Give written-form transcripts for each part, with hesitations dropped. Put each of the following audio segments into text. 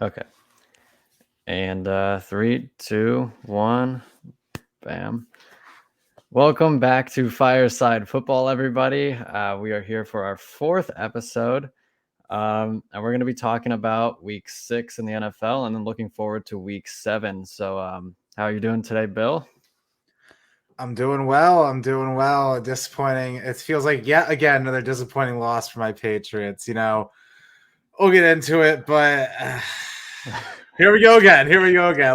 Okay. And 3, 2, 1, bam. Welcome back to Fireside Football, everybody. We are here for our 4th episode, and we're going to be talking about Week 6 in the NFL, and then looking forward to Week 7. So, how are you doing today, Bill? I'm doing well. Disappointing. It feels like yet again another disappointing loss for my Patriots. We'll get into it, but here we go again.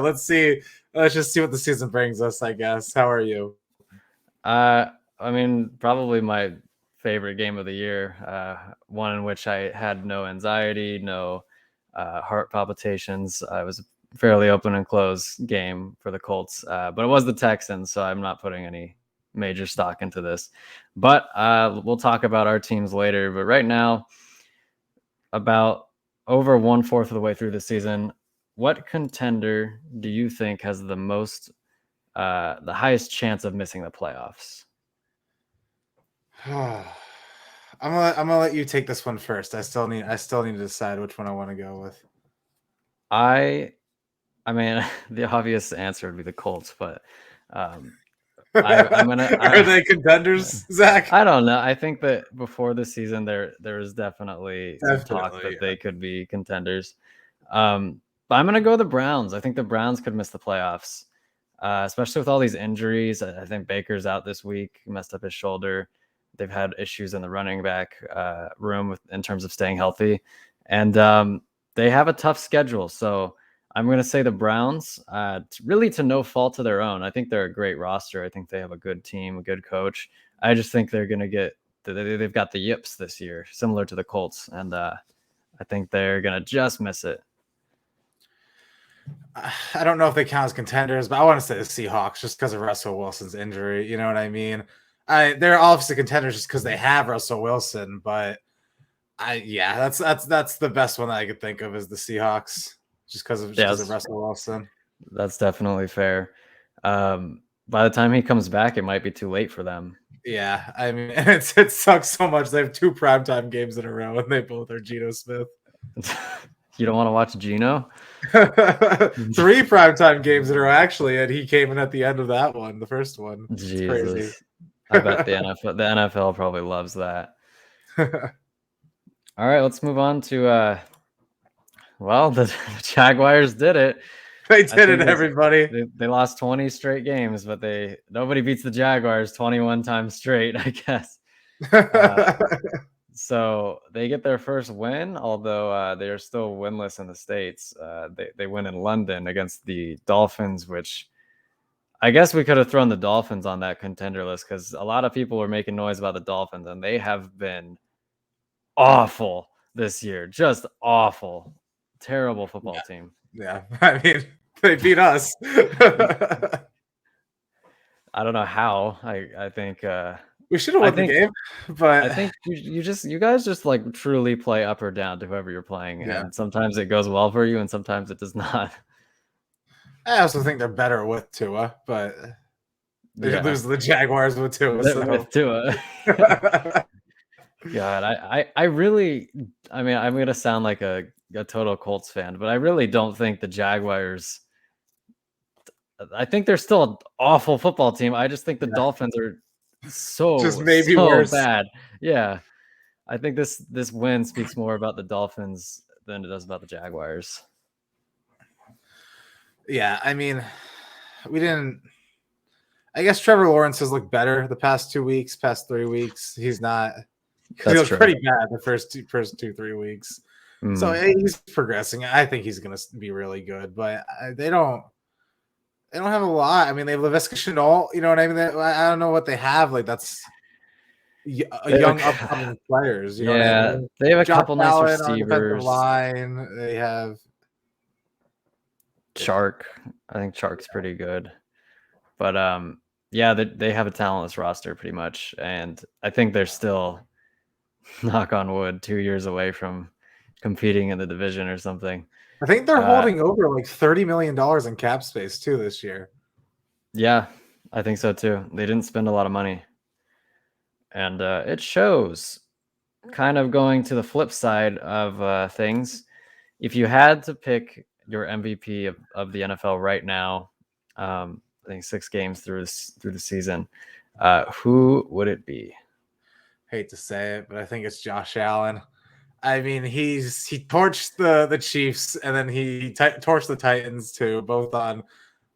Let's see. Let's just see what the season brings us, I guess. How are you? Probably my favorite game of the year. One in which I had no anxiety, no heart palpitations. It was a fairly open and closed game for the Colts, but it was the Texans, so I'm not putting any major stock into this. But we'll talk about our teams later. But right now, about over 1/4 of the way through the season, what contender do you think has the highest chance of missing the playoffs? I'm gonna let you take this one first. I still need to decide which one I want to go with. I mean, the obvious answer would be the Colts, but I'm gonna. Are they contenders, Zach? I don't know. I think that before the season, there is definitely some talk Definitely. that they could be contenders. But I'm gonna go the Browns. I think the Browns could miss the playoffs, especially with all these injuries. I think Baker's out this week, messed up his shoulder. They've had issues in the running back room in terms of staying healthy, and they have a tough schedule. So I'm going to say the Browns, really to no fault of their own. I think they're a great roster. I think they have a good team, a good coach. I just think they're going to they've got the yips this year, similar to the Colts, and I think they're going to just miss it. I don't know if they count as contenders, but I want to say the Seahawks just because of Russell Wilson's injury. You know what I mean? They're obviously contenders just because they have Russell Wilson, but that's the best one that I could think of is the Seahawks, just because of Russell Wilson. That's definitely fair. By the time he comes back, it might be too late for them. Yeah, I mean, it sucks so much. They have 2 primetime games in a row, and they both are Geno Smith. You don't want to watch Geno? 3 primetime games in a row, actually, and he came in at the end of that one, the first one. It's Jesus. crazy. I bet the NFL probably loves that. All right, let's move on to the Jaguars did it. They did it, everybody. They lost 20 straight games, but nobody beats the Jaguars 21 times straight, I guess. So they get their first win, although they are still winless in the States. They win in London against the Dolphins, which I guess we could have thrown the Dolphins on that contender list because a lot of people were making noise about the Dolphins, and they have been awful this year. Just awful. Terrible football team. Yeah, I mean, they beat us. I don't know how. I think we should have won the game, but I think you guys just like truly play up or down to whoever you're playing, and sometimes it goes well for you, and sometimes it does not. I also think they're better with Tua, but they lose the Jaguars with Tua. With Tua. God, I really, I mean, I'm gonna sound like a total Colts fan, but I really don't think the Jaguars. I think they're still an awful football team. I just think the Dolphins are so worse. Bad. Yeah, I think this win speaks more about the Dolphins than it does about the Jaguars. Yeah, I mean, we didn't. I guess Trevor Lawrence has looked better the past 2 weeks, past 3 weeks. He's not. He looked pretty bad the first 2-3 weeks. So he's progressing. I think he's going to be really good, but they don't have a lot. I mean, they have Laviska Shenault. You know what I mean? I don't know what they have. Like that's young upcoming players. You know what I mean? They have a couple nice receivers. Line. They have Chark. I think Chark's pretty good, but they have a talentless roster pretty much, and I think they're still, knock on wood, 2 years away from competing in the division or something. I think they're holding over like $30 million in cap space too this year. Yeah, I think so too. They didn't spend a lot of money, and it shows. Kind of going to the flip side of things, if you had to pick your MVP of the NFL right now, I think 6 games through the season, who would it be? Hate to say it, but I think it's Josh Allen. I mean, he torched the Chiefs, and then he torched the Titans too, both on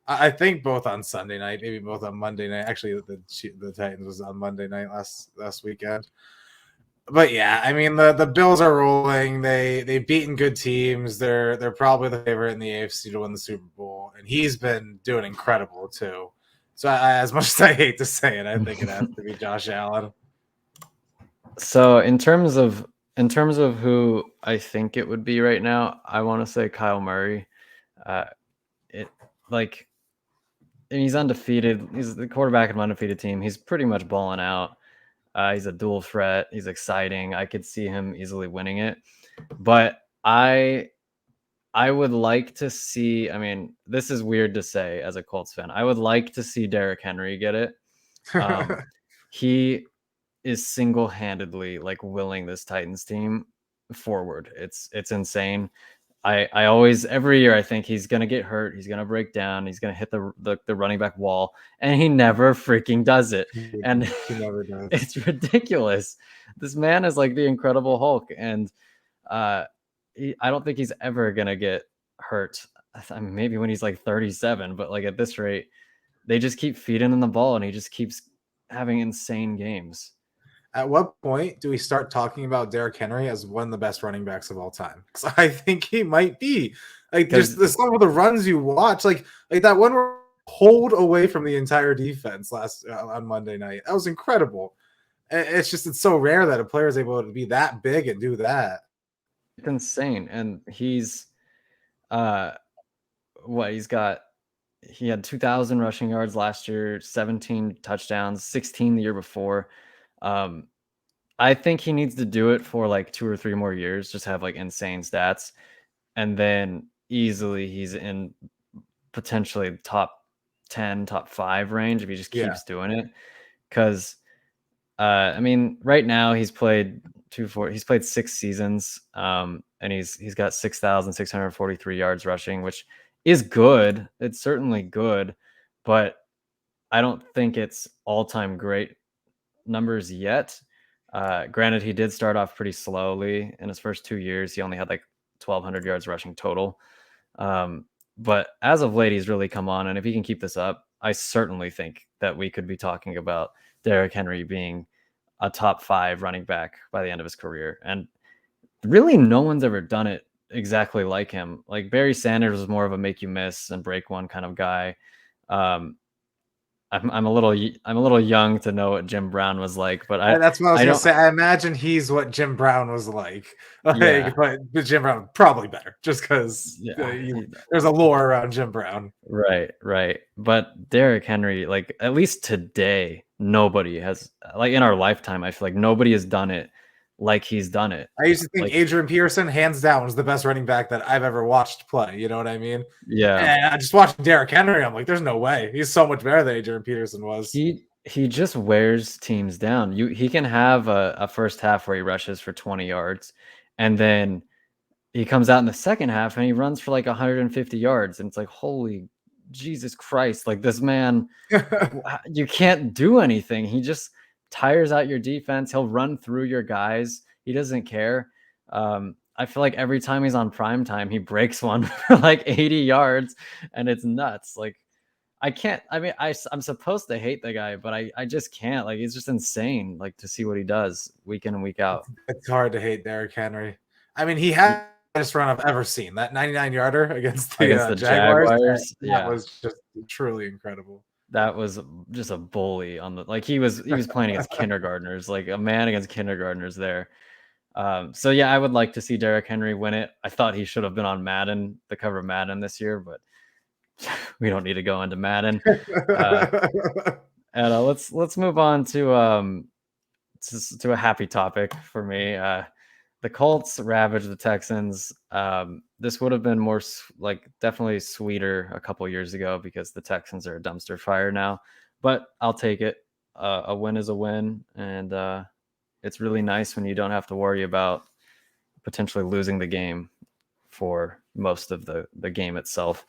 I think both on Sunday night, maybe both on Monday night. Actually, the Titans was on Monday night last weekend. But yeah, I mean the Bills are rolling. They've beaten good teams. They're probably the favorite in the AFC to win the Super Bowl, and he's been doing incredible too. So as much as I hate to say it, I think it has to be Josh Allen. So in terms of who I think it would be right now, I want to say Kyle Murray. It like and he's undefeated. He's the quarterback of an undefeated team. He's pretty much balling out. He's a dual threat. He's exciting. I could see him easily winning it. But I would like to see, I mean, this is weird to say as a Colts fan. I would like to see Derrick Henry get it. He is single-handedly like willing this Titans team forward. It's insane. I always every year I think he's gonna get hurt, he's gonna break down, he's gonna hit the running back wall, and he never freaking does it. And he never does. It's ridiculous. This man is like the Incredible Hulk, and I don't think he's ever gonna get hurt. I mean, maybe when he's like 37, but like at this rate, they just keep feeding him the ball, and he just keeps having insane games. At what point do we start talking about Derrick Henry as one of the best running backs of all time? Because I think he might be. Like just some of the runs you watch, like that one hold away from the entire defense last on Monday night. That was incredible. It's so rare that a player is able to be that big and do that. It's insane. And he's he had 2,000 rushing yards last year, 17 touchdowns, 16 the year before. I think he needs to do it for like 2 or 3 more years, just have like insane stats, and then easily he's in potentially top 10, top 5 range if he just keeps doing it. Because I mean, right now he's played 6 seasons, and he's got 6,643 yards rushing, which is good. It's certainly good, but I don't think it's all-time great numbers yet. Granted, he did start off pretty slowly. In his first 2 years, he only had like 1,200 yards rushing total. But as of late, he's really come on. And if he can keep this up, I certainly think that we could be talking about Derrick Henry being a top 5 running back by the end of his career. And really, no one's ever done it exactly like him. Like Barry Sanders was more of a make you miss and break one kind of guy. I'm a little young to know what Jim Brown was like, but that's what I was gonna say. I imagine he's what Jim Brown was like. But Jim Brown probably better, just because there's a lore around Jim Brown. Right. But Derrick Henry, like at least today, nobody has, like in our lifetime, I feel like nobody has done it like he's done it. I used to think like, Adrian Peterson, hands down, was the best running back that I've ever watched play. You know what I mean? Yeah. And I just watched Derrick Henry. I'm like, there's no way. He's so much better than Adrian Peterson was. He just wears teams down. He can have a first half where he rushes for 20 yards, and then he comes out in the second half and he runs for like 150 yards. And it's like, holy Jesus Christ. Like this man, you can't do anything. He just tires out your defense. He'll run through your guys. He doesn't care. I feel like every time he's on prime time, he breaks one for like 80 yards, and it's nuts. Like I can't. I mean, I'm supposed to hate the guy, but I just can't. Like he's just insane. Like to see what he does week in and week out. It's hard to hate Derrick Henry. I mean, he had the best run I've ever seen. That 99-yarder against the Jaguars. That was just truly incredible. That was just a bully on the, like he was playing against kindergartners, like a man against kindergartners there. So yeah, I would like to see Derrick Henry win it. I thought he should have been on Madden, the cover of Madden this year, but we don't need to go into Madden. And let's move on to a happy topic for me. The Colts ravaged the Texans. This would have been more like definitely sweeter a couple years ago because the Texans are a dumpster fire now, but I'll take it. A win is a win, and it's really nice when you don't have to worry about potentially losing the game for most of the game itself.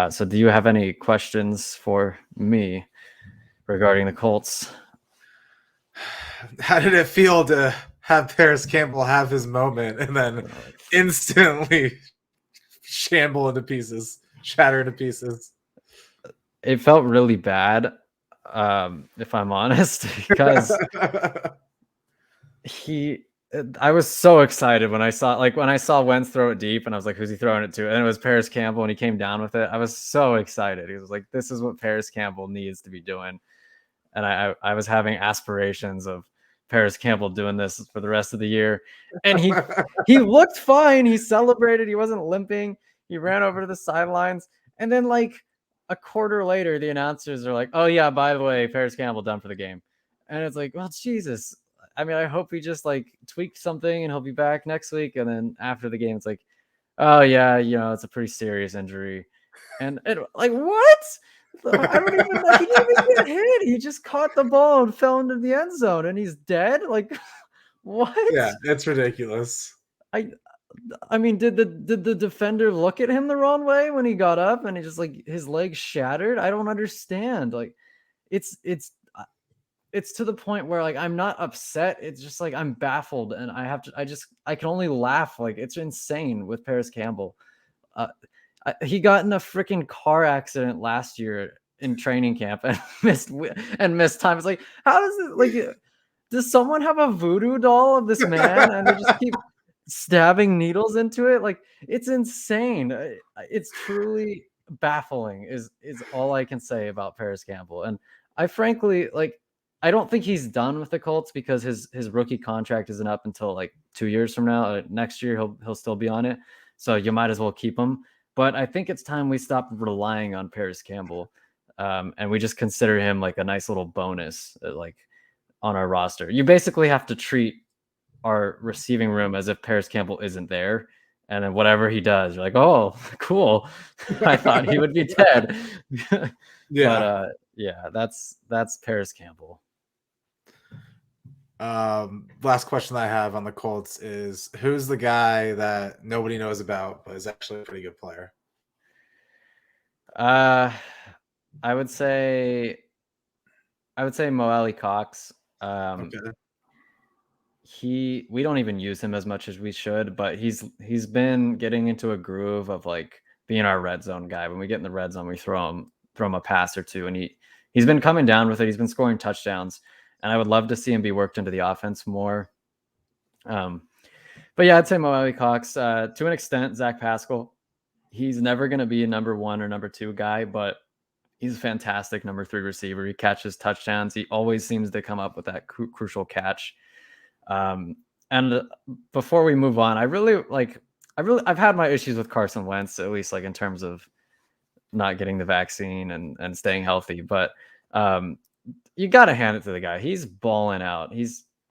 So do you have any questions for me regarding the Colts? How did it feel to have Paris Campbell have his moment and then instantly shatter into pieces? It felt really bad, if I'm honest, because I was so excited when I saw Wentz throw it deep, and I was like, who's he throwing it to? And it was Paris Campbell, and he came down with it. I was so excited. He was like, this is what Paris Campbell needs to be doing. And I was having aspirations of Paris Campbell doing this for the rest of the year. And he looked fine. He celebrated. He wasn't limping. He ran over to the sidelines. And then like a quarter later, the announcers are like, oh yeah, by the way, Paris Campbell done for the game. And it's like, well, Jesus. I mean, I hope he just like tweaked something and he'll be back next week. And then after the game, it's like, oh yeah, it's a pretty serious injury. And like, what? I don't even know. He didn't even get hit. He just caught the ball and fell into the end zone and he's dead. Like, what? Yeah, it's ridiculous. I mean, did the defender look at him the wrong way when he got up and he just like his legs shattered? I don't understand. Like, it's to the point where like I'm not upset. It's just like I'm baffled and I can only laugh. Like, it's insane with Paris Campbell. He got in a freaking car accident last year in training camp and missed time. It's like, how does it like? Does someone have a voodoo doll of this man and they just keep stabbing needles into it? Like, it's insane. It's truly baffling. Is all I can say about Paris Campbell. And I frankly I don't think he's done with the Colts because his rookie contract isn't up until like 2 years from now. Next year he'll still be on it, so you might as well keep him. But I think it's time we stop relying on Paris Campbell, and we just consider him like a nice little bonus, like on our roster. You basically have to treat our receiving room as if Paris Campbell isn't there, and then whatever he does, you're like, oh, cool. I thought he would be dead. Yeah. But yeah, that's Paris Campbell. Last question I have on the Colts is, who's the guy that nobody knows about but is actually a pretty good player? I would say Mo Alley Cox. Okay. We don't even use him as much as we should, but he's been getting into a groove of like being our red zone guy. When we get in the red zone, we throw him a pass or two, and he's been coming down with it. He's been scoring touchdowns. And I would love to see him be worked into the offense more. But yeah, I'd say Mo Alley Cox. To an extent, Zack Pascal. He's never going to be a number 1 or number 2 guy, but he's a fantastic number 3 receiver. He catches touchdowns. He always seems to come up with that crucial catch. And before we move on, I've had my issues with Carson Wentz, at least like in terms of not getting the vaccine and staying healthy. But you got to hand it to the guy. He's balling out.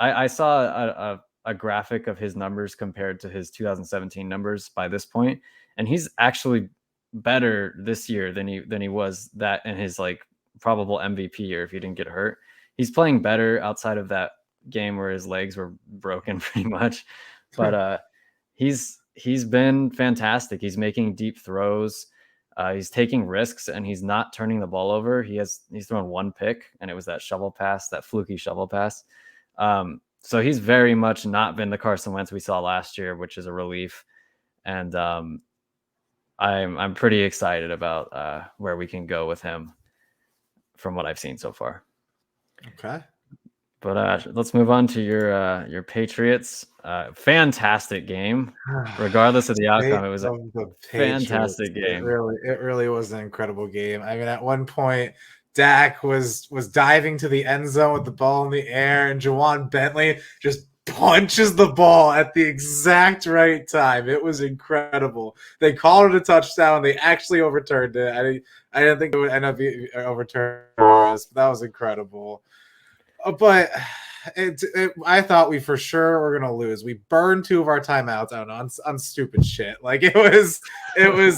I saw a graphic of his numbers compared to his 2017 numbers by this point, and he's actually better this year than he was that in his like probable MVP year if he didn't get hurt. He's playing better outside of that game where his legs were broken pretty much. But he's been fantastic. He's making deep throws. He's taking risks and he's not turning the ball over. He's thrown 1 pick, and it was that fluky shovel pass. So he's very much not been the Carson Wentz we saw last year, which is a relief. And I'm pretty excited about where we can go with him from what I've seen so far. Okay. But let's move on to your Patriots. Fantastic game, regardless of the outcome. It was a fantastic game. It really was an incredible game. I mean, at one point, Dak was diving to the end zone with the ball in the air, and Juwan Bentley just punches the ball at the exact right time. It was incredible. They called it a touchdown. They actually overturned it. I didn't think it would end up being overturned for us, but that was incredible. But I thought we for sure were gonna lose. We burned 2 of our timeouts. I don't know, on stupid shit. Like it was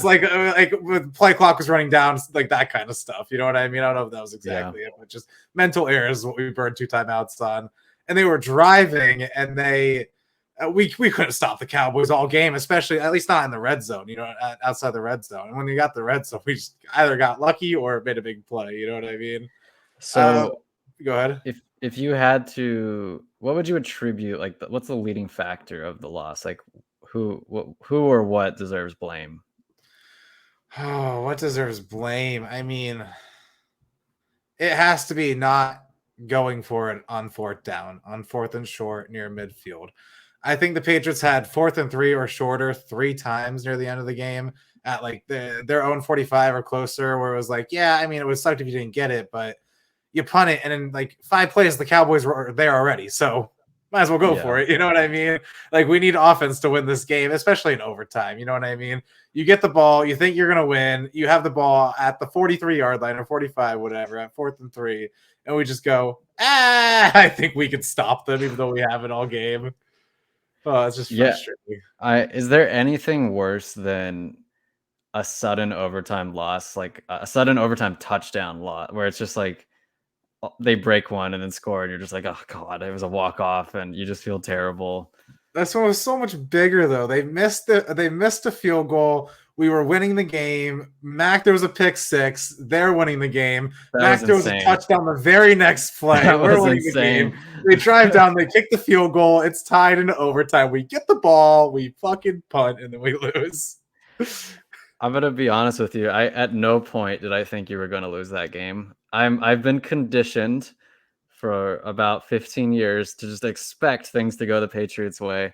like the play clock was running down, like that kind of stuff. You know what I mean? I don't know if that was exactly it, but just mental errors is what we burned 2 timeouts on. And they were driving, and they we couldn't stop the Cowboys all game, especially at least not in the red zone, outside the red zone. And when you got the red zone, we just either got lucky or made a big play. You know what I mean? So go ahead. If you had to, what would you attribute? Like, what's the leading factor of the loss? Like, who or what deserves blame? Oh, what deserves blame? I mean, it has to be not going for it on fourth down, on fourth and short near midfield. I think the Patriots had 4th and 3 or shorter 3 times near the end of the game at like their own 45 or closer, where it was like, yeah, I mean, it would suck if you didn't get it, but you punt it, and in like 5 plays, the Cowboys were there already. So might as well go for it. You know what I mean? Like, we need offense to win this game, especially in overtime. You know what I mean? You get the ball, you think you're going to win, you have the ball at the 43-yard line or 45, whatever, at 4th and 3, and we just go, I think we could stop them, even though we have it all game. Oh, it's just frustrating. Is there anything worse than a sudden overtime loss, like a sudden overtime touchdown loss, where it's just like they break one and then score, and you're just like, oh god, it was a walk off, and you just feel terrible. This one was so much bigger though. They missed a field goal. We were winning the game. Mac, there was a pick 6. They're winning the game. Mac, there was a touchdown the very next play. We're winning the game. They drive down. They kick the field goal. It's tied into overtime. We get the ball. We fucking punt, and then we lose. I'm gonna be honest with you. At no point did I think you were gonna lose that game. I've been conditioned for about 15 years to just expect things to go the Patriots' way.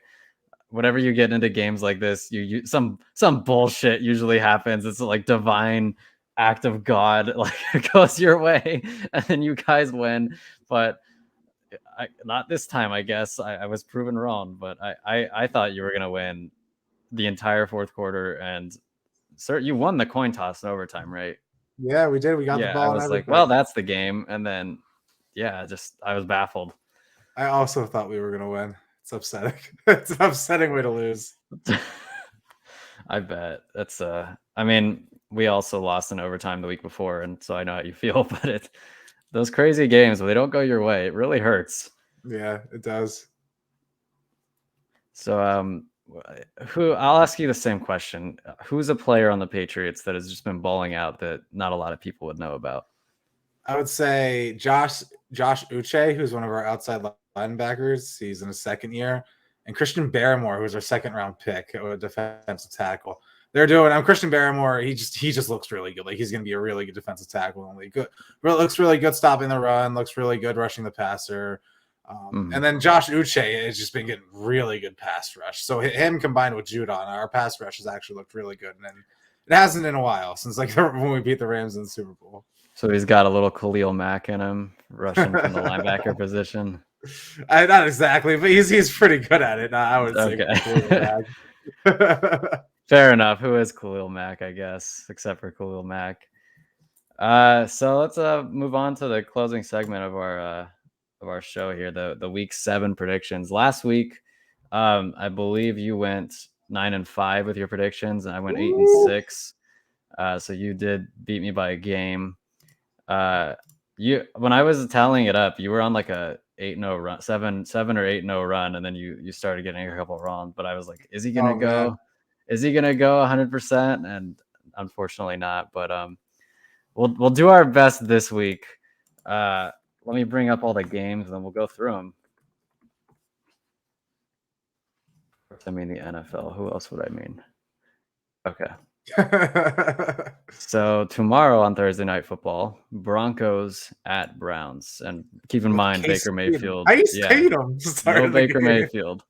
Whenever you get into games like this, you some bullshit usually happens. It's like divine act of God, like it goes your way, and then you guys win. But not this time, I guess. I was proven wrong, but I thought you were gonna win the entire fourth quarter, and sir, you won the coin toss in overtime, right? Yeah, we did. We got the ball. I was like, well, that's the game, and then I was baffled. I also thought we were gonna win. It's upsetting. It's an upsetting way to lose. I bet. That's I mean, we also lost in overtime the week before, and so I know how you feel, but those crazy games, when they don't go your way, it really hurts. Yeah, it does. So I'll ask you the same question. Who's a player on the Patriots that has just been balling out that not a lot of people would know about? I would say Josh Uche, who's one of our outside linebackers. He's in his 2nd year. And Christian Barrymore, who's our 2nd-round pick, a defensive tackle. Christian Barrymore, he just looks really good. Like, he's going to be a really good defensive tackle. Looks really good stopping the run, looks really good rushing the passer. And then Josh Uche has just been getting really good pass rush. So him combined with Judon, our pass rush has actually looked really good. And it hasn't in a while since like when we beat the Rams in the Super Bowl. So he's got a little Khalil Mack in him, rushing from the linebacker position. Not exactly, but he's pretty good at it. I would say. Fair enough. Who is Khalil Mack, I guess, except for Khalil Mack. So let's move on to the closing segment of our show here, the week 7 predictions. Last week, I believe you went 9-5 with your predictions, and I went 8-6. So you did beat me by a game. When I was tallying it up, you were on like a 8-0 run, 7 or 8-0 run, and then you started getting a couple wrong. But I was like, is he gonna go? Man. Is he gonna go 100%? And unfortunately not. But we'll do our best this week. Let me bring up all the games, and then we'll go through them. I mean the NFL. Who else would I mean? Okay. So tomorrow on Thursday Night Football, Broncos at Browns, and keep in mind Baker Mayfield. I stayed him. No Baker Mayfield.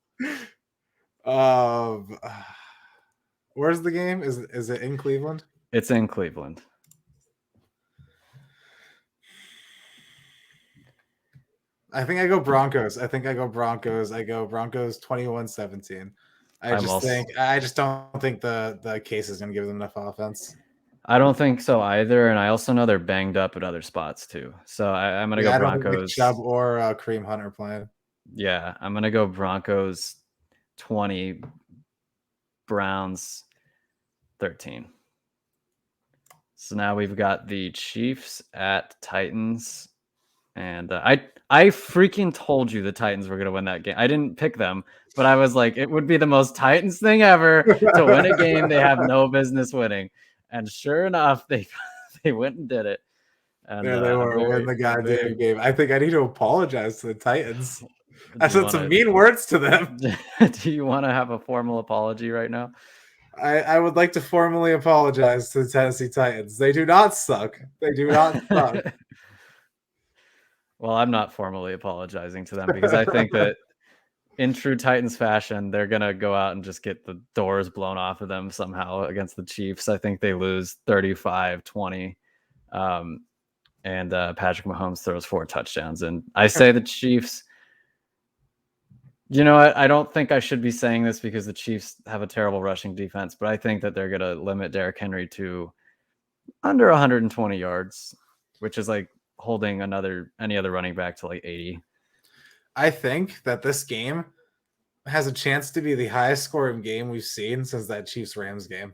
Where's the game? Is it in Cleveland? It's in Cleveland. I think I go Broncos. I go Broncos 21-17. I just don't think the case is going to give them enough offense. I don't think so either, and I also know they're banged up at other spots too. So I'm going to go Broncos. I don't think Chubb or Kareem Hunt are playing. Yeah, I'm going to go Broncos 20, Browns 13. So now we've got the Chiefs at Titans, And I freaking told you the Titans were going to win that game. I didn't pick them, but I was like, it would be the most Titans thing ever to win a game they have no business winning. And sure enough, they went and did it. And There they were, win the goddamn game. I think I need to apologize to the Titans. I said some mean words to them. Do you want to have a formal apology right now? I would like to formally apologize to the Tennessee Titans. They do not suck. They do not suck. Well, I'm not formally apologizing to them because I think that in true Titans fashion, they're going to go out and just get the doors blown off of them somehow against the Chiefs. I think they lose 35-20. And Patrick Mahomes throws 4 touchdowns. And I say the Chiefs, you know, I don't think I should be saying this because the Chiefs have a terrible rushing defense, but I think that they're going to limit Derrick Henry to under 120 yards, which is like holding any other running back to like 80. I think that this game has a chance to be the highest scoring game we've seen since that Chiefs-Rams game.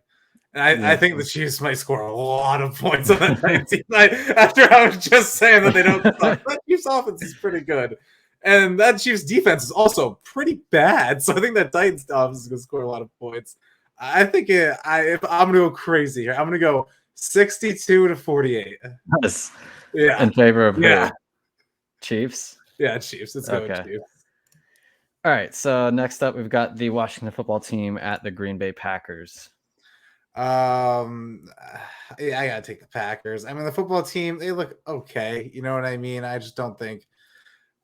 And I think the Chiefs might score a lot of points on that Titans night after I was just saying that they don't suck. That Chiefs offense is pretty good. And that Chiefs defense is also pretty bad. So I think that Titans offense is going to score a lot of points. I think if I'm going to go crazy here, I'm going to go 62-48. Yes. Yeah. In favor of who? Chiefs? Yeah, Chiefs. Let's go with Chiefs. All right. So next up, we've got the Washington football team at the Green Bay Packers. Yeah, I gotta take the Packers. I mean, the football team, they look okay. You know what I mean? I just don't think.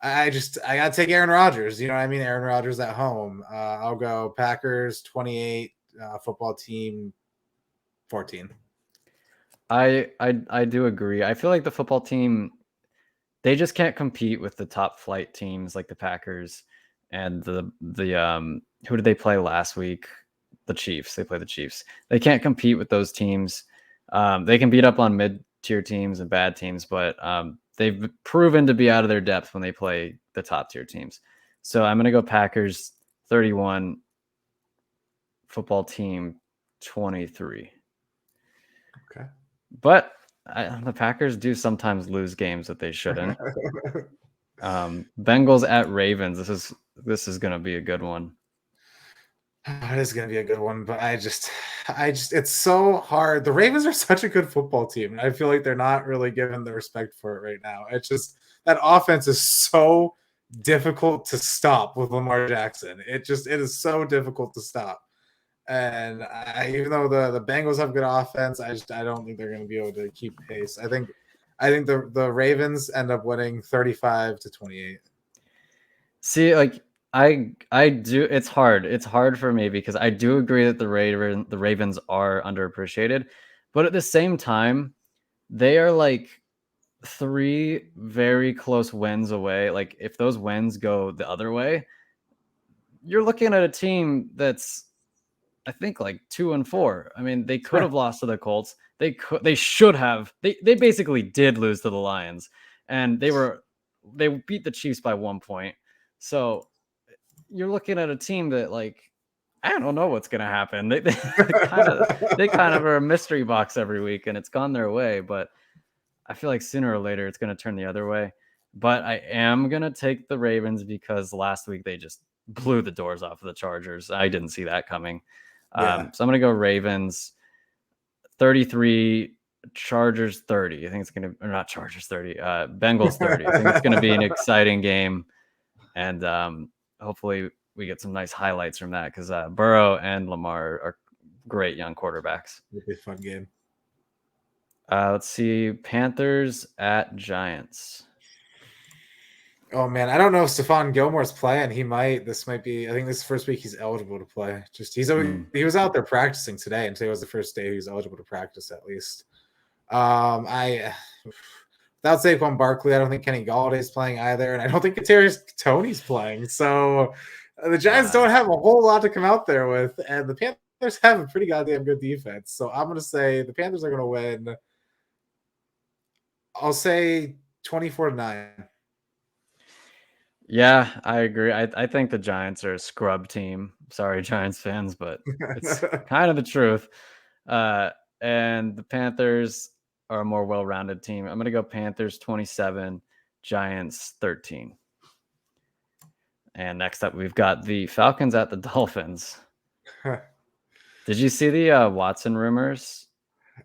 I gotta take Aaron Rodgers. You know what I mean? Aaron Rodgers at home. I'll go Packers 28, football team 14. I do agree. I feel like the football team, they just can't compete with the top flight teams like the Packers and the who did they play last week? The Chiefs. They play the Chiefs. They can't compete with those teams. They can beat up on mid-tier teams and bad teams, but they've proven to be out of their depth when they play the top-tier teams. So I'm going to go Packers 31, football team 23. Okay. But the Packers do sometimes lose games that they shouldn't. Bengals at Ravens. This is going to be a good one. It is going to be a good one, but I just, it's so hard. The Ravens are such a good football team. I feel like they're not really given the respect for it right now. It's just that offense is so difficult to stop with Lamar Jackson. It is so difficult to stop. And even though the Bengals have good offense, I don't think they're going to be able to keep pace. I think the Ravens end up winning 35-28. See, like I do. It's hard. It's hard for me because I do agree that the Ravens are underappreciated, but at the same time, they are like 3 very close wins away. Like if those wins go the other way, you're looking at a team that's, I think, like 2-4. I mean, they could have lost to the Colts. They should have. They basically did lose to the Lions, and they beat the Chiefs by 1 point. So you're looking at a team that, like, I don't know what's gonna happen. They kind of are a mystery box every week, and it's gone their way. But I feel like sooner or later it's gonna turn the other way. But I am gonna take the Ravens because last week they just blew the doors off of the Chargers. I didn't see that coming. Yeah. So I'm gonna go Ravens 33, Chargers 30. I think it's gonna, or not Chargers 30, Bengals 30. I think it's gonna be an exciting game, and hopefully we get some nice highlights from that because Burrow and Lamar are great young quarterbacks. It'll be a fun game. Let's see, Panthers at Giants. Oh man, I don't know if Stephon Gilmore's playing. He might. This might be. I think this is the first week he's eligible to play. He was out there practicing today, and today was the first day he was eligible to practice at least. Without Saquon Barkley, I don't think Kenny Galladay's playing either, and I don't think Kadarius Toney's playing. So the Giants don't have a whole lot to come out there with, and the Panthers have a pretty goddamn good defense. So I'm going to say the Panthers are going to win. I'll say 24-9. Yeah, I agree. I think the Giants are a scrub team. Sorry, Giants fans, but it's kind of the truth. And the Panthers are a more well-rounded team. I'm going to go Panthers 27, Giants 13. And next up, we've got the Falcons at the Dolphins. Did you see the Watson rumors?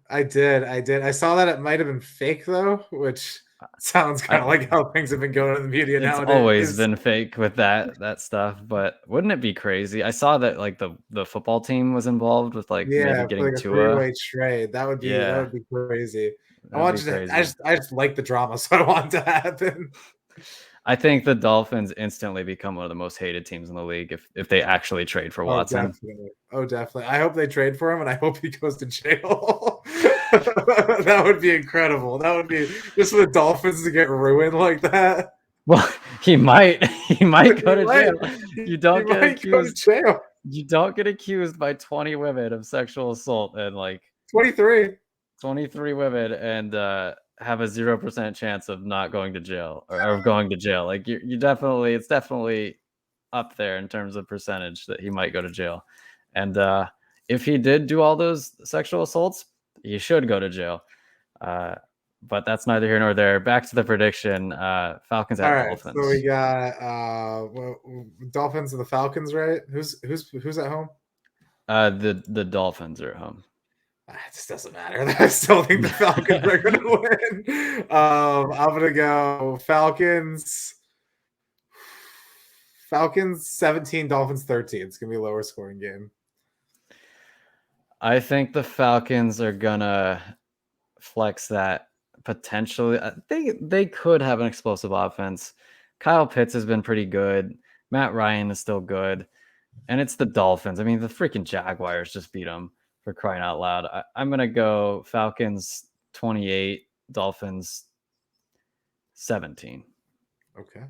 I did. I saw that it might have been fake though, which sounds kind of like how things have been going in the media nowadays. It's always been fake with that stuff, but wouldn't it be crazy? I saw that like the football team was involved with maybe getting like a three-way trade. That would be crazy. I just like the drama, so I want it to happen. I think the Dolphins instantly become one of the most hated teams in the league if they actually trade for Watson. Definitely. I hope they trade for him, and I hope he goes to jail. That would be incredible. That would be just for the Dolphins to get ruined like that. Well, he might go to jail. You don't get accused. You don't get accused by 20 women of sexual assault and 23 women and have a 0% chance of not going to jail or going to jail. Like it's definitely up there in terms of percentage that he might go to jail. And if he did do all those sexual assaults, he should go to jail. But that's neither here nor there. Back to the prediction. Falcons at Dolphins. So we got Dolphins and the Falcons, right? Who's at home? The Dolphins are at home. It just doesn't matter. I still think the Falcons are going to win. I'm going to go Falcons 17, Dolphins 13. It's going to be a lower scoring game. I think the Falcons are going to flex that potentially. They could have an explosive offense. Kyle Pitts has been pretty good. Matt Ryan is still good. And it's the Dolphins. I mean, the freaking Jaguars just beat them. For crying out loud. I'm going to go Falcons 28, Dolphins 17. Okay.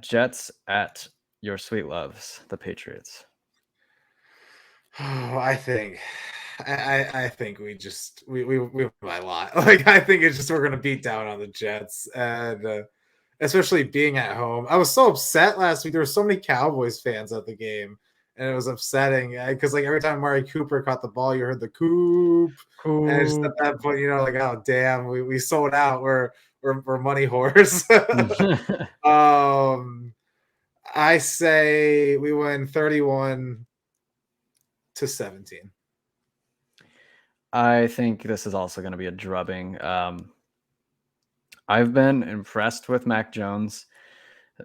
Jets at your sweet loves, the Patriots. Oh, I think we win by a lot. I think it's just we're going to beat down on the Jets. And especially being at home. I was so upset last week. There were so many Cowboys fans at the game. And it was upsetting because every time Amari Cooper caught the ball, you heard the coop. And just at that point, oh damn, we sold out. We're money whores. I say we win 31-17. I think this is also going to be a drubbing. I've been impressed with Mac Jones,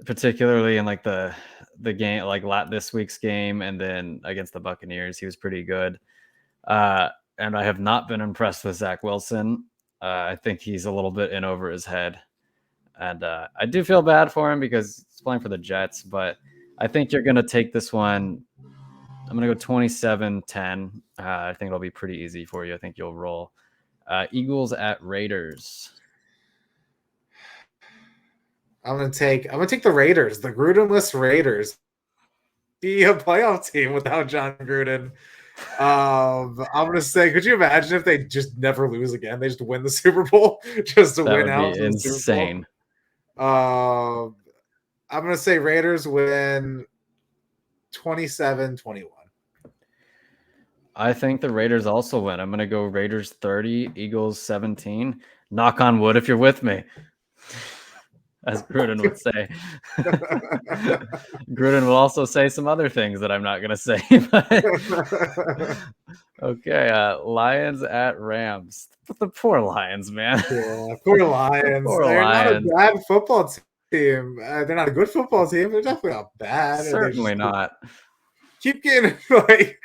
particularly in the game, this week's game, and then against the Buccaneers, he was pretty good. And I have not been impressed with Zach Wilson. I think he's a little bit in over his head. And I do feel bad for him because he's playing for the Jets, but I think you're going to take this one. I'm going to go 27-10. I think it'll be pretty easy for you. I think you'll roll. Eagles at Raiders. I'm gonna take the Raiders, the Grudenless Raiders. Be a playoff team without John Gruden. I'm gonna say, could you imagine if they just never lose again? They just win the Super Bowl just to win out. That would be insane. I'm gonna say Raiders win 27-21. I think the Raiders also win. I'm gonna go Raiders 30, Eagles 17. Knock on wood if you're with me. As Gruden would say. Gruden will also say some other things that I'm not going to say. Okay, Lions at Rams. The poor Lions, man. Yeah, poor Lions. They're not a bad football team. They're not a good football team. They're definitely not bad. Certainly not. Keep getting like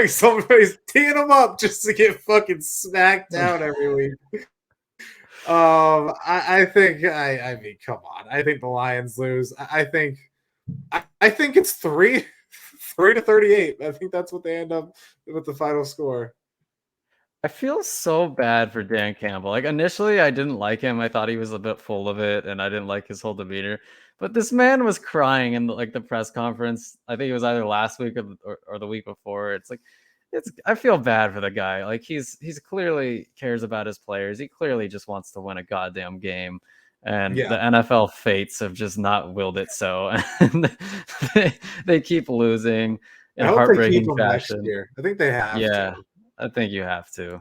somebody's teeing them up just to get fucking smacked down every week. I mean, come on. I think the Lions lose. I think it's 3-38. I think that's what they end up with the final score. I feel so bad for Dan Campbell. Initially, I didn't like him. I thought he was a bit full of it, and I didn't like his whole demeanor. But this man was crying in the press conference. I think it was either last week or the week before. I feel bad for the guy. He's clearly cares about his players. He clearly just wants to win a goddamn game. And the NFL fates have just not willed it so. And they keep losing in heartbreaking fashion. I think they have to. I think you have to.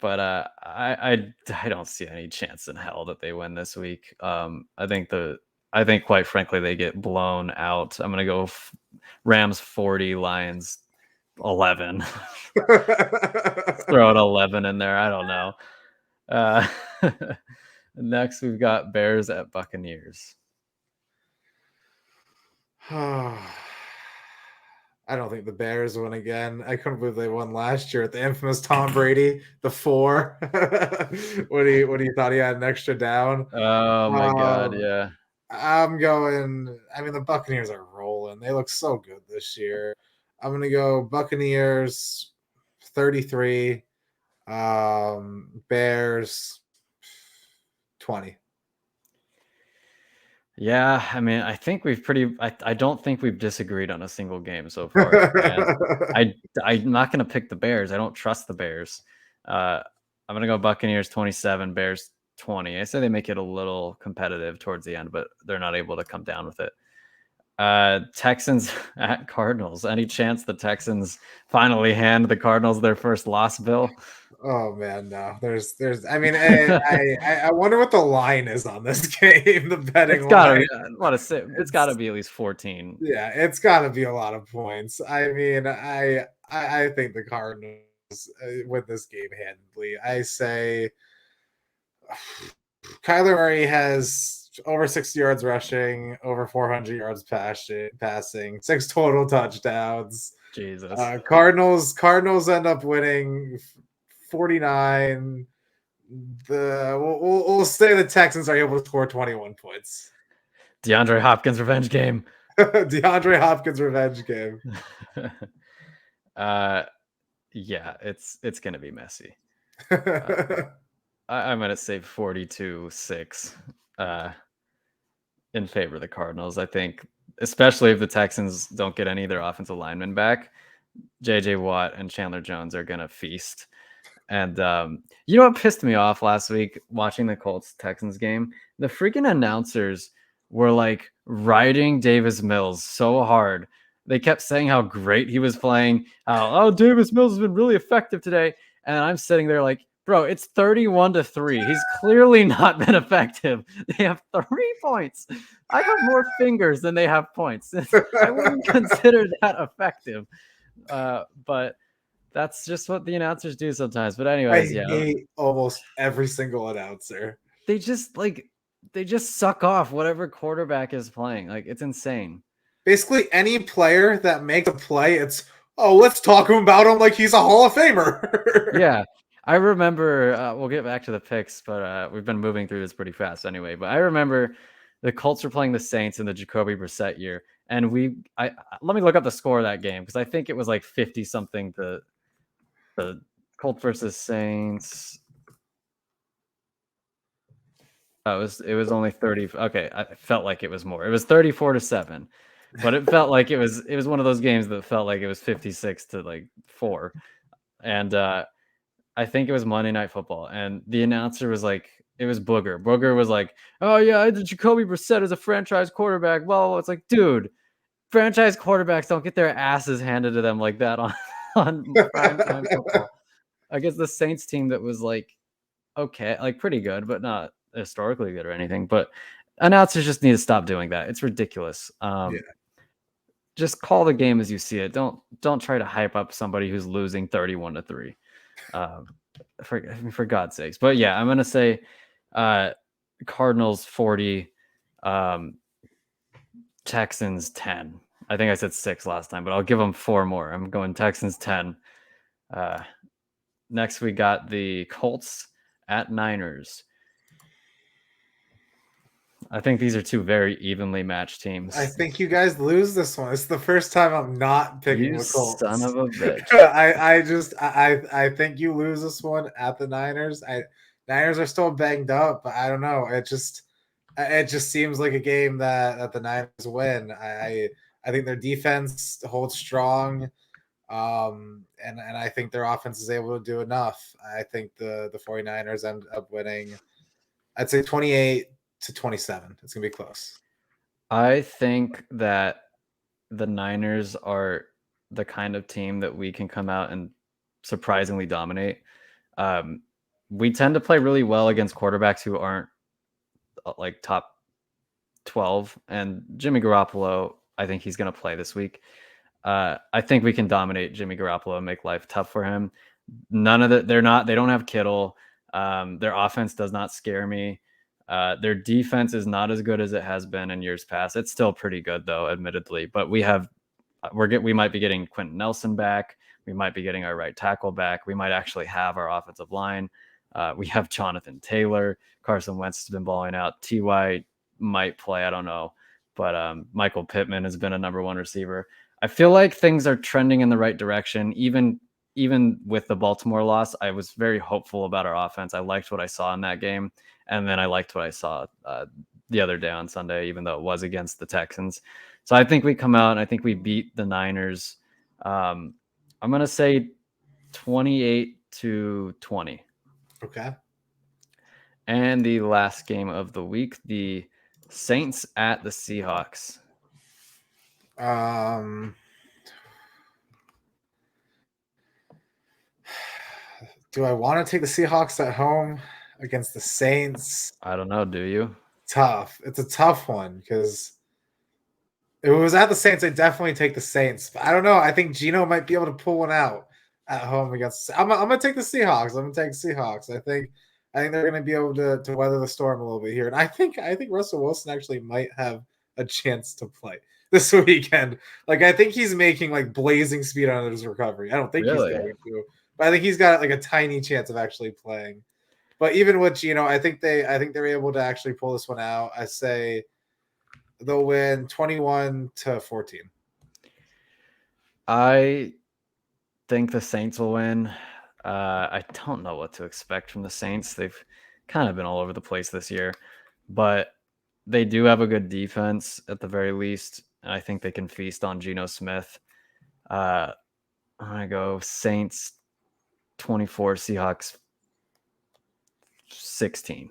But I don't see any chance in hell that they win this week. I think quite frankly they get blown out. I'm gonna go Rams 40, Lions 11. Throw an 11 in there. I don't know. Next we've got Bears at Buccaneers. I don't think the Bears win again. I couldn't believe they won last year at the infamous Tom Brady, the 4. What do you thought he had an extra down? Oh my god, yeah. I'm going. I mean, the Buccaneers are rolling. They look so good this year. I'm gonna go Buccaneers 33. Bears 20. Yeah, I mean, I think I don't think we've disagreed on a single game so far. And I'm not gonna pick the Bears. I don't trust the Bears. I'm gonna go Buccaneers 27, Bears 20. I say they make it a little competitive towards the end, but they're not able to come down with it. Texans at Cardinals. Any chance the Texans finally hand the Cardinals their first loss, Bill? Oh man, no. There's. I mean, I wonder what the line is on this game. The betting It's gotta line. be. I want to say it's gotta be at least 14. Yeah, it's got to be a lot of points. I mean, I think the Cardinals win this game handily. I say Kyler Murray has over 60 yards rushing, over 400 yards passing, 6 total touchdowns. Jesus. Cardinals end up winning 49. We'll say the Texans are able to score 21 points. DeAndre Hopkins revenge game. DeAndre Hopkins revenge game. Yeah, it's gonna be messy. I'm gonna say 42-6 in favor of the Cardinals. I think, especially if the Texans don't get any of their offensive linemen back, JJ Watt and Chandler Jones are gonna feast. And you know what pissed me off last week watching the Colts Texans game? The freaking announcers were like riding Davis Mills so hard. They kept saying how great he was playing. Oh, Davis Mills has been really effective today. And I'm sitting there like, bro, it's 31-3. He's clearly not been effective. They have 3 points. I have more fingers than they have points. I wouldn't consider that effective. But that's just what the announcers do sometimes. But anyways, I hate almost every single announcer. They just suck off whatever quarterback is playing. Like, it's insane. Basically, any player that makes a play, it's, oh, let's talk about him like he's a Hall of Famer. Yeah. I remember, we'll get back to the picks, but we've been moving through this pretty fast anyway. But I remember the Colts were playing the Saints in the Jacoby Brissett year. And let me look up the score of that game because I think it was like 50 something to the Colts versus Saints. It was only 30. Okay, I felt like it was more. It was 34-7, but it felt like it was one of those games that felt like it was 56-4. And I think it was Monday Night Football, and the announcer was like, it was Booger. Booger was like, "Oh yeah, Jacoby Brissett is a franchise quarterback." Well, it's like, dude, franchise quarterbacks don't get their asses handed to them like that on primetime football. I guess the Saints team that was like, okay, like pretty good, but not historically good or anything. But announcers just need to stop doing that. It's ridiculous. Just call the game as you see it. Don't try to hype up somebody who's losing 31-3. For God's sakes. But yeah, I'm gonna say Cardinals 40, Texans 10. I think I said 6 last time, but I'll give them 4 more. I'm going Texans 10. Next we got the Colts at Niners. I think these are 2 very evenly matched teams. I think you guys lose this one. It's the first time I'm not picking the Colts. Son of a bitch. I think you lose this one at the Niners. Niners are still banged up, but I don't know. It just seems like a game that the Niners win. I think their defense holds strong. And I think their offense is able to do enough. I think the 49ers end up winning. I'd say 28-27. It's gonna be close. I think that the Niners are the kind of team that we can come out and surprisingly dominate. we tend to play really well against quarterbacks who aren't like top 12. And Jimmy Garoppolo, I think he's going to play this week. I think we can dominate Jimmy Garoppolo and make life tough for him. None of they don't have Kittle. Their offense does not scare me. Their defense is not as good as it has been in years past. It's still pretty good though, admittedly, but we might be getting Quentin Nelson back. We might be getting our right tackle back. We might actually have our offensive line. We have Jonathan Taylor. Carson Wentz has been balling out. T.Y. might play. I don't know. But Michael Pittman has been a number one receiver. I feel like things are trending in the right direction. Even with the Baltimore loss, I was very hopeful about our offense. I liked what I saw in that game. And then I liked what I saw the other day on Sunday, even though it was against the Texans. So I think we come out and I think we beat the Niners. I'm going to say 28-20. Okay. And the last game of the week, the Saints at the Seahawks. Do I want to take the Seahawks at home against the Saints? I don't know. Do you? Tough. It's a tough one because if it was at the Saints, I'd definitely take the Saints. But I don't know. I think Geno might be able to pull one out at home against. I'm gonna take the Seahawks. I'm gonna take Seahawks. I think they're gonna be able to weather the storm a little bit here. And I think Russell Wilson actually might have a chance to play this weekend. Like I think he's making like blazing speed on his recovery. I don't think he's going to, but I think he's got like a tiny chance of actually playing. But even with Geno, I think they're able to actually pull this one out. I say they'll win 21-14. I think the Saints will win. I don't know what to expect from the Saints. They've kind of been all over the place this year, but they do have a good defense at the very least. And I think they can feast on Geno Smith. I'm going to go Saints 24, Seahawks 16.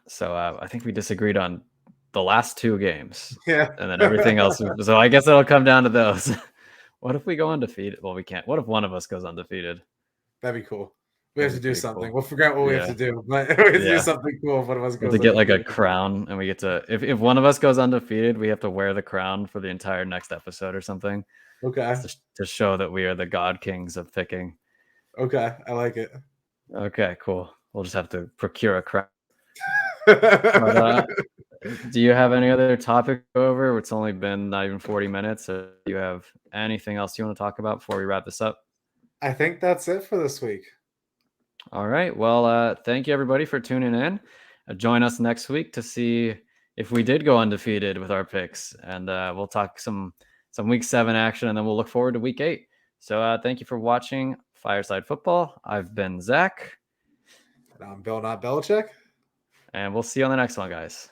So I think we disagreed on the last two games. Yeah. And then everything else. So I guess it'll come down to those. What if we go undefeated? Well, we can't. What if one of us goes undefeated? That'd be cool. We have to do something. Cool. We'll figure out what we have to do. But we have to do something cool if one of us goes to get like a crown, and we get to if one of us goes undefeated, we have to wear the crown for the entire next episode or something. Okay. To show that we are the God Kings of picking. Okay. I like it. Okay, cool. We'll just have to procure a crown. But, do you have any other topic to go over? It's only been not even 40 minutes. So do you have anything else you want to talk about before we wrap this up? I think that's it for this week. All right. Well, thank you everybody for tuning in. Join us next week to see if we did go undefeated with our picks, and we'll talk some week 7 action, and then we'll look forward to week 8. So thank you for watching Fireside Football. I've been Zach. And I'm Bill, not Belichick. And we'll see you on the next one, guys.